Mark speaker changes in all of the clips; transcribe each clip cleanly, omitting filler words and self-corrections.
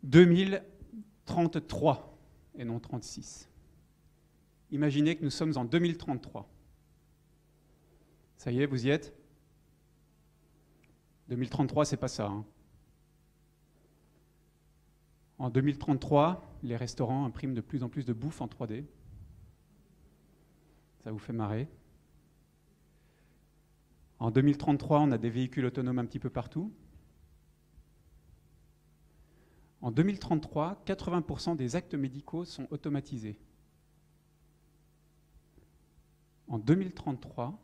Speaker 1: 2033 et non 36. Imaginez que nous sommes en 2033. Ça y est, vous y êtes? 2033, c'est pas ça. En 2033, les restaurants impriment de plus en plus de bouffe en 3D. Ça vous fait marrer. En 2033, on a des véhicules autonomes un petit peu partout. En 2033, 80% des actes médicaux sont automatisés. En 2033,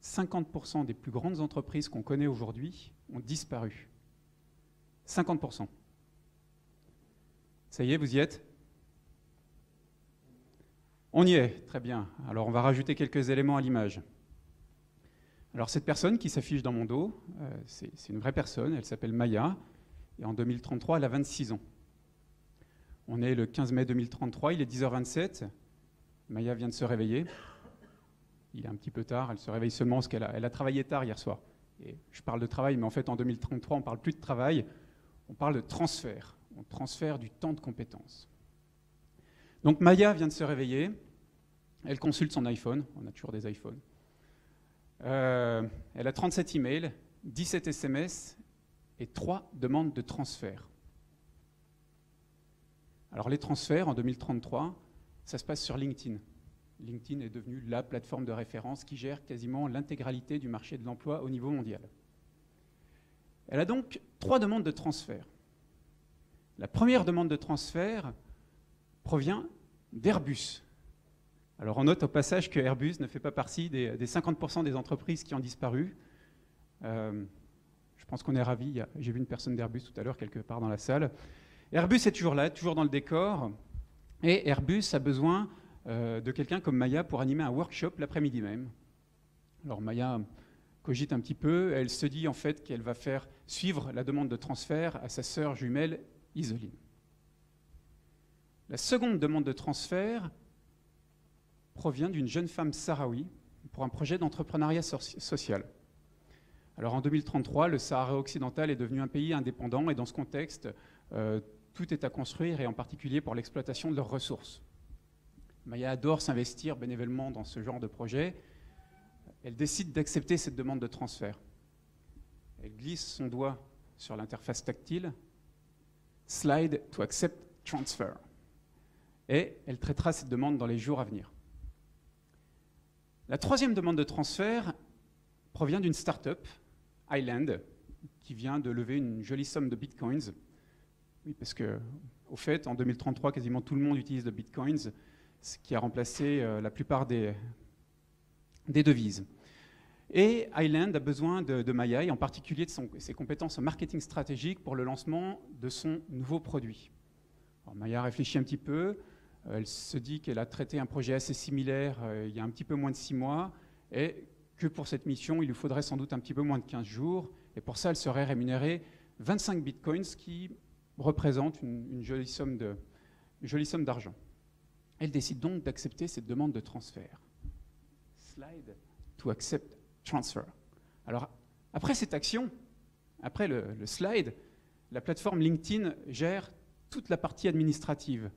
Speaker 1: 50% des plus grandes entreprises qu'on connaît aujourd'hui ont disparu. 50%. Ça y est, vous y êtes? On y est, très bien. Alors on va rajouter quelques éléments à l'image. Alors cette personne qui s'affiche dans mon dos, c'est une vraie personne, elle s'appelle Maya, et en 2033, elle a 26 ans. On est le 15 mai 2033, il est 10h27, Maya vient de se réveiller. Il est un petit peu tard, elle se réveille seulement parce qu'elle a travaillé tard hier soir. Et je parle de travail, mais en fait en 2033, on ne parle plus de travail, on parle de transfert. On transfère du temps de compétences. Donc Maya vient de se réveiller, elle consulte son iPhone, on a toujours des iPhones. Elle a 37 emails, 17 SMS et 3 demandes de transfert. Alors les transferts en 2033, ça se passe sur LinkedIn. LinkedIn est devenu la plateforme de référence qui gère quasiment l'intégralité du marché de l'emploi au niveau mondial. Elle a donc 3 demandes de transfert. La première demande de transfert provient d'Airbus. Alors on note au passage que Airbus ne fait pas partie des 50% des entreprises qui ont disparu. Je pense qu'on est ravis. J'ai vu une personne d'Airbus tout à l'heure quelque part dans la salle. Airbus est toujours là, toujours dans le décor. Et Airbus a besoin de quelqu'un comme Maya pour animer un workshop l'après-midi même. Alors Maya cogite un petit peu. Elle se dit en fait qu'elle va faire suivre la demande de transfert à sa sœur jumelle Isoline. La seconde demande de transfert provient d'une jeune femme sahraoui pour un projet d'entrepreneuriat social. Alors en 2033, le Sahara occidental est devenu un pays indépendant et dans ce contexte, tout est à construire et en particulier pour l'exploitation de leurs ressources. Maya adore s'investir bénévolement dans ce genre de projet. Elle décide d'accepter cette demande de transfert. Elle glisse son doigt sur l'interface tactile. Slide to accept transfer. Et elle traitera cette demande dans les jours à venir. La troisième demande de transfert provient d'une start-up, Island, qui vient de lever une jolie somme de bitcoins. Oui, parce que, au fait, en 2033, quasiment tout le monde utilise le bitcoins, ce qui a remplacé la plupart des devises. Et Island a besoin de Maya, et en particulier de ses compétences en marketing stratégique pour le lancement de son nouveau produit. Alors, Maya réfléchit un petit peu, elle se dit qu'elle a traité un projet assez similaire il y a un petit peu moins de 6 mois, et que pour cette mission, il lui faudrait sans doute un petit peu moins de 15 jours, et pour ça, elle serait rémunérée 25 bitcoins, ce qui représente une jolie somme d'argent. Elle décide donc d'accepter cette demande de transfert. Slide to accept transfer. Alors, après cette action, après le slide, la plateforme LinkedIn gère toute la partie administrative.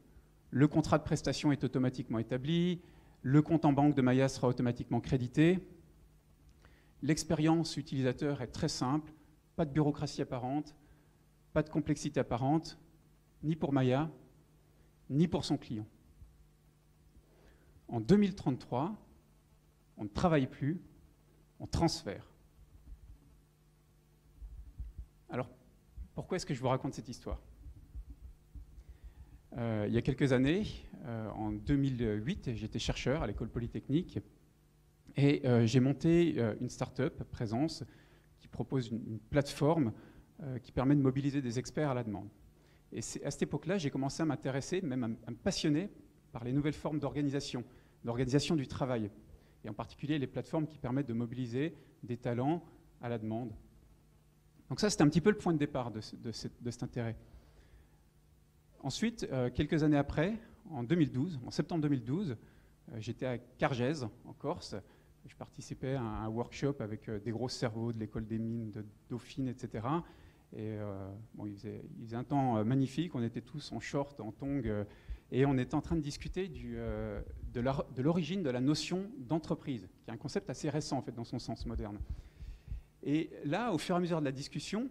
Speaker 1: Le contrat de prestation est automatiquement établi, le compte en banque de Maya sera automatiquement crédité. L'expérience utilisateur est très simple, pas de bureaucratie apparente, pas de complexité apparente, ni pour Maya, ni pour son client. En 2033, on ne travaille plus, on transfère. Alors, pourquoi est-ce que je vous raconte cette histoire ? Il y a quelques années, en 2008, j'étais chercheur à l'école polytechnique et j'ai monté une start-up, Présence, qui propose une plateforme qui permet de mobiliser des experts à la demande. Et à cette époque-là, j'ai commencé à m'intéresser, même à me passionner par les nouvelles formes d'organisation du travail, et en particulier les plateformes qui permettent de mobiliser des talents à la demande. Donc ça, c'était un petit peu le point de départ de cet intérêt. Ensuite, quelques années après, en septembre 2012, j'étais à Cargèse, en Corse. Je participais à un workshop avec des gros cerveaux de l'école des mines de Dauphine, etc. Et bon, il faisait un temps magnifique, on était tous en short, en tongs, et on était en train de discuter de l'origine de la notion d'entreprise, qui est un concept assez récent en fait, dans son sens moderne. Et là, au fur et à mesure de la discussion,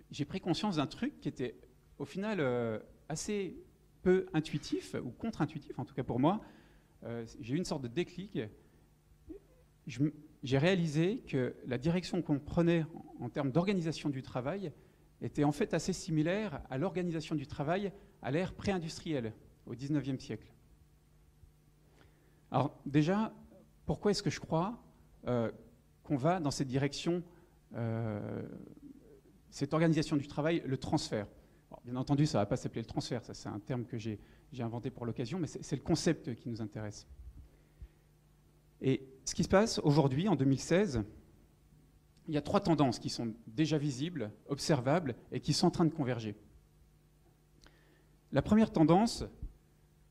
Speaker 1: j'ai pris conscience d'un truc qui était au final assez peu intuitif, ou contre-intuitif en tout cas pour moi. J'ai eu une sorte de déclic. J'ai réalisé que la direction qu'on prenait en termes d'organisation du travail était en fait assez similaire à l'organisation du travail à l'ère pré-industrielle, au XIXe siècle. Alors déjà, pourquoi est-ce que je crois qu'on va dans cette direction, cette organisation du travail, le transfert? Alors, bien entendu, ça ne va pas s'appeler le transfert, ça c'est un terme que j'ai inventé pour l'occasion, mais c'est le concept qui nous intéresse. Et ce qui se passe aujourd'hui, en 2016, il y a 3 tendances qui sont déjà visibles, observables, et qui sont en train de converger. La première tendance,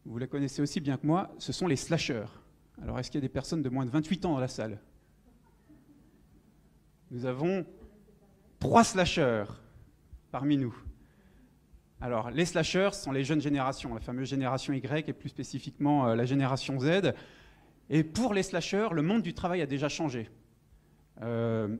Speaker 1: vous la connaissez aussi bien que moi, ce sont les slashers. Alors, est-ce qu'il y a des personnes de moins de 28 ans dans la salle? Nous avons 3 slashers parmi nous. Alors, les slashers sont les jeunes générations, la fameuse génération Y et plus spécifiquement la génération Z. Et pour les slashers, le monde du travail a déjà changé. On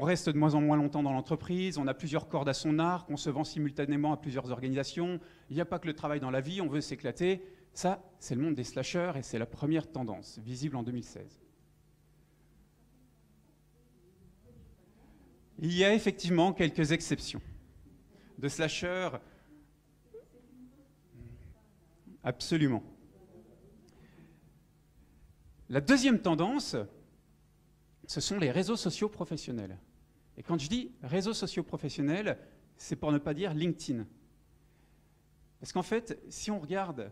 Speaker 1: reste de moins en moins longtemps dans l'entreprise, on a plusieurs cordes à son arc, on se vend simultanément à plusieurs organisations. Il n'y a pas que le travail dans la vie, on veut s'éclater. Ça, c'est le monde des slashers et c'est la première tendance, visible en 2016. Il y a effectivement quelques exceptions. De slashers, absolument. La deuxième tendance, ce sont les réseaux sociaux professionnels. Et quand je dis réseaux sociaux professionnels, c'est pour ne pas dire LinkedIn. Parce qu'en fait, si on regarde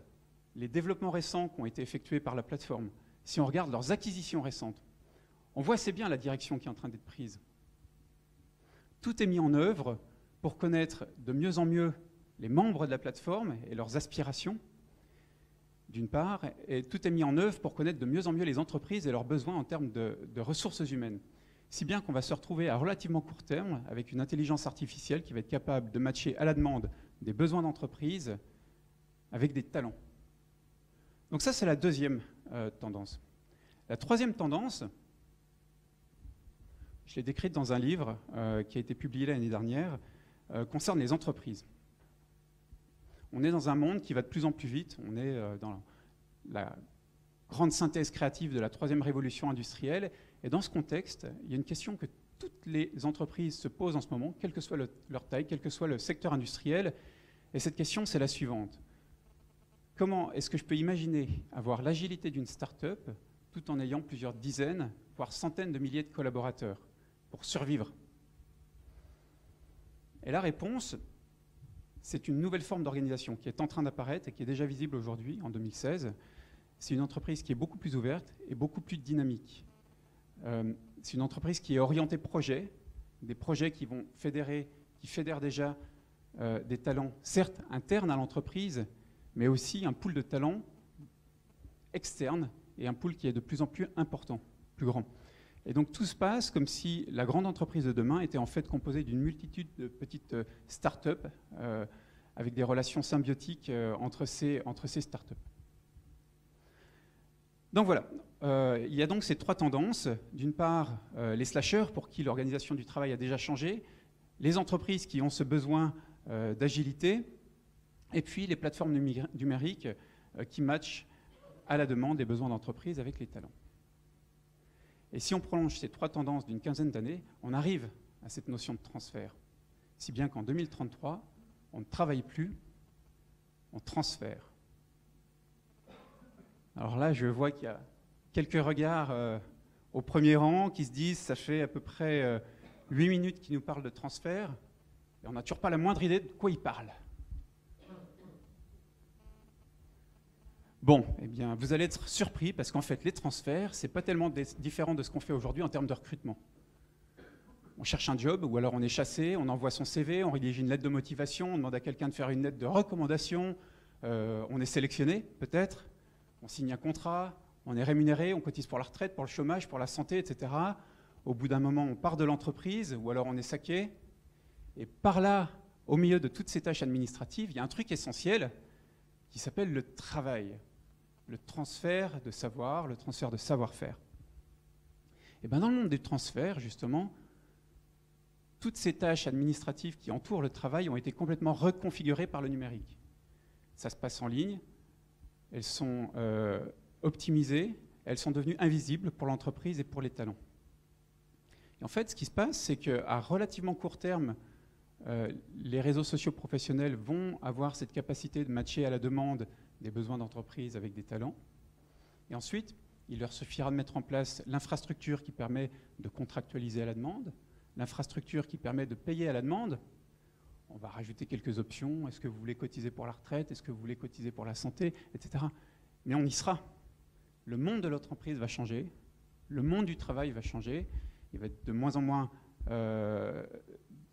Speaker 1: les développements récents qui ont été effectués par la plateforme, si on regarde leurs acquisitions récentes, on voit assez bien la direction qui est en train d'être prise. Tout est mis en œuvre pour connaître de mieux en mieux les membres de la plateforme et leurs aspirations, d'une part, et tout est mis en œuvre pour connaître de mieux en mieux les entreprises et leurs besoins en termes de ressources humaines. Si bien qu'on va se retrouver à relativement court terme avec une intelligence artificielle qui va être capable de matcher à la demande des besoins d'entreprise avec des talents. Donc ça, c'est la deuxième tendance. La troisième tendance, je l'ai décrite dans un livre qui a été publié l'année dernière, concerne les entreprises. On est dans un monde qui va de plus en plus vite, on est dans la grande synthèse créative de la troisième révolution industrielle, et dans ce contexte, il y a une question que toutes les entreprises se posent en ce moment, quelle que soit leur taille, quel que soit le secteur industriel, et cette question, c'est la suivante. Comment est-ce que je peux imaginer avoir l'agilité d'une start-up tout en ayant plusieurs dizaines, voire centaines de milliers de collaborateurs pour survivre? Et la réponse, c'est une nouvelle forme d'organisation qui est en train d'apparaître et qui est déjà visible aujourd'hui, en 2016. C'est une entreprise qui est beaucoup plus ouverte et beaucoup plus dynamique. C'est une entreprise qui est orientée projet, des projets qui vont fédérer, qui fédèrent déjà des talents, certes internes à l'entreprise, mais aussi un pool de talents externes et un pool qui est de plus en plus important, plus grand. Et donc tout se passe comme si la grande entreprise de demain était en fait composée d'une multitude de petites start-up avec des relations symbiotiques entre ces start-up. Donc voilà, il y a donc ces 3 tendances. D'une part, les slashers pour qui l'organisation du travail a déjà changé, les entreprises qui ont ce besoin d'agilité, et puis les plateformes numériques qui matchent à la demande des besoins d'entreprise avec les talents. Et si on prolonge ces 3 tendances d'une quinzaine d'années, on arrive à cette notion de transfert. Si bien qu'en 2033, on ne travaille plus, on transfère. Alors là, je vois qu'il y a quelques regards au premier rang qui se disent, ça fait à peu près 8 minutes qu'il nous parle de transfert, et on n'a toujours pas la moindre idée de quoi il parle. Bon, eh bien, vous allez être surpris parce qu'en fait, les transferts, c'est pas tellement différent de ce qu'on fait aujourd'hui en termes de recrutement. On cherche un job ou alors on est chassé, on envoie son CV, on rédige une lettre de motivation, on demande à quelqu'un de faire une lettre de recommandation, on est sélectionné peut-être, on signe un contrat, on est rémunéré, on cotise pour la retraite, pour le chômage, pour la santé, etc. Au bout d'un moment, on part de l'entreprise ou alors on est saqué Et par là, au milieu de toutes ces tâches administratives, il y a un truc essentiel qui s'appelle le travail, le transfert de savoir, le transfert de savoir-faire. Et bien dans le monde du transfert, justement, toutes ces tâches administratives qui entourent le travail ont été complètement reconfigurées par le numérique. Ça se passe en ligne, elles sont optimisées, elles sont devenues invisibles pour l'entreprise et pour les talents. Et en fait, ce qui se passe, c'est qu'à relativement court terme, les réseaux sociaux professionnels vont avoir cette capacité de matcher à la demande des besoins d'entreprise avec des talents. Et ensuite, il leur suffira de mettre en place l'infrastructure qui permet de contractualiser à la demande, l'infrastructure qui permet de payer à la demande. On va rajouter quelques options. Est-ce que vous voulez cotiser pour la retraite? Est-ce que vous voulez cotiser pour la santé? Etc. Mais on y sera. Le monde de l'entreprise va changer. Le monde du travail va changer. Il va être de moins en moins...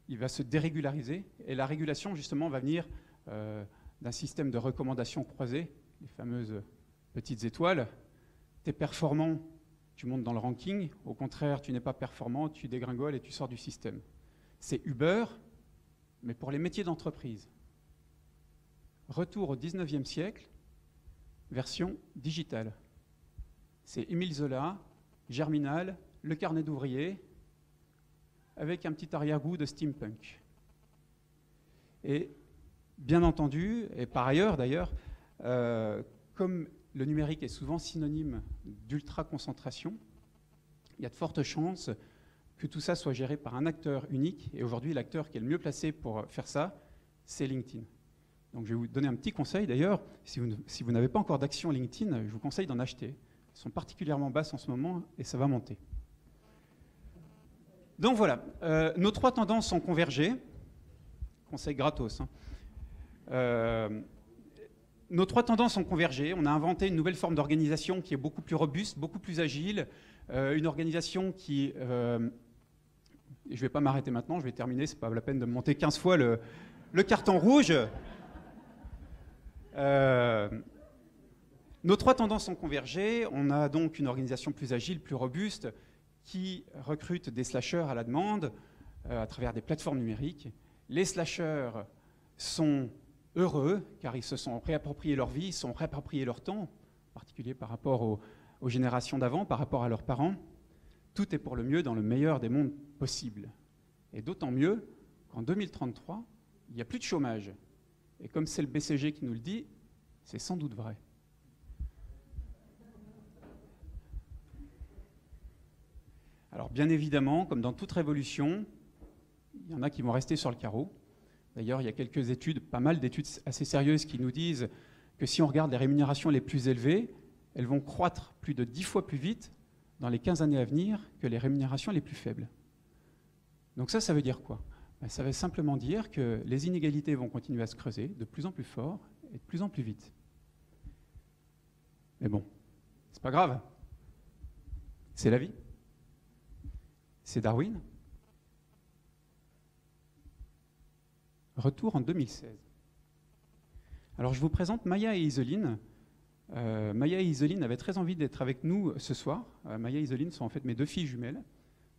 Speaker 1: il va se dérégulariser. Et la régulation, justement, va venir d'un système de recommandations croisées, les fameuses petites étoiles. Tu es performant, tu montes dans le ranking. Au contraire, tu n'es pas performant, tu dégringoles et tu sors du système. C'est Uber, mais pour les métiers d'entreprise. Retour au 19e siècle, version digitale. C'est Émile Zola, Germinal, le carnet d'ouvrier, avec un petit arrière-goût de steampunk. Et bien entendu, et par ailleurs d'ailleurs, comme le numérique est souvent synonyme d'ultra-concentration, il y a de fortes chances que tout ça soit géré par un acteur unique. Et aujourd'hui, l'acteur qui est le mieux placé pour faire ça, c'est LinkedIn. Donc je vais vous donner un petit conseil d'ailleurs. Si vous n'avez pas encore d'action LinkedIn, je vous conseille d'en acheter. Elles sont particulièrement basses en ce moment et ça va monter. Donc voilà, nos trois tendances ont convergé. Conseil gratos. Nos trois tendances ont convergé. On a inventé une nouvelle forme d'organisation qui est beaucoup plus robuste, beaucoup plus agile. Une organisation qui... je ne vais pas m'arrêter maintenant, je vais terminer. Ce n'est pas la peine de me monter 15 fois le carton rouge. Nos trois tendances ont convergé. On a donc une organisation plus agile, plus robuste, qui recrute des slasheurs à la demande à travers des plateformes numériques. Les slasheurs sont heureux car ils se sont réappropriés leur vie, ils se sont réappropriés leur temps, en particulier par rapport aux générations d'avant, par rapport à leurs parents. Tout est pour le mieux dans le meilleur des mondes possibles. Et d'autant mieux qu'en 2033, il n'y a plus de chômage. Et comme c'est le BCG qui nous le dit, c'est sans doute vrai. Alors bien évidemment, comme dans toute révolution, il y en a qui vont rester sur le carreau. D'ailleurs, il y a quelques études, pas mal d'études assez sérieuses qui nous disent que si on regarde les rémunérations les plus élevées, elles vont croître plus de 10 fois plus vite dans les 15 années à venir que les rémunérations les plus faibles. Donc ça veut dire quoi? Ça veut simplement dire que les inégalités vont continuer à se creuser de plus en plus fort et de plus en plus vite. Mais bon, c'est pas grave. C'est la vie. C'est Darwin. Retour en 2016. Alors je vous présente Maya et Isoline. Maya et Isoline avaient très envie d'être avec nous ce soir. Maya et Isoline sont en fait mes deux filles jumelles.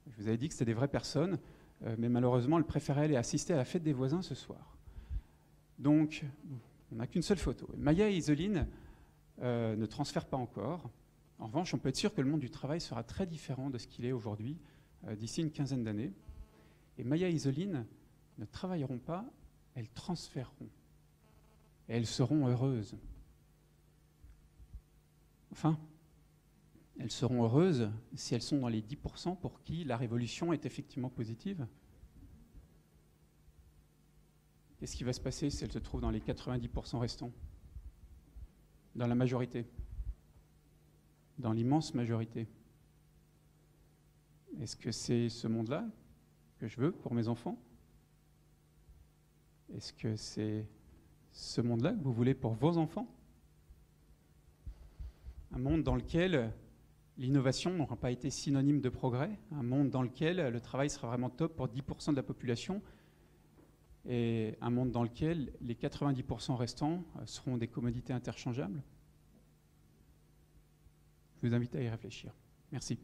Speaker 1: Je vous avais dit que c'était des vraies personnes, mais malheureusement, elles préféraient aller assister à la fête des voisins ce soir. Donc, on n'a qu'une seule photo. Maya et Isoline ne transfèrent pas encore. En revanche, on peut être sûr que le monde du travail sera très différent de ce qu'il est aujourd'hui, d'ici une quinzaine d'années. Et Maya et Isoline ne travailleront pas, elles transféreront. Et elles seront heureuses. Enfin, elles seront heureuses si elles sont dans les 10% pour qui la révolution est effectivement positive. Qu'est-ce qui va se passer si elles se trouvent dans les 90% restants? Dans la majorité? Dans l'immense majorité? Est-ce que c'est ce monde-là que je veux pour mes enfants? Est-ce que c'est ce monde-là que vous voulez pour vos enfants? Un monde dans lequel l'innovation n'aura pas été synonyme de progrès, un monde dans lequel le travail sera vraiment top pour 10% de la population, et un monde dans lequel les 90% restants seront des commodités interchangeables. Je vous invite à y réfléchir. Merci.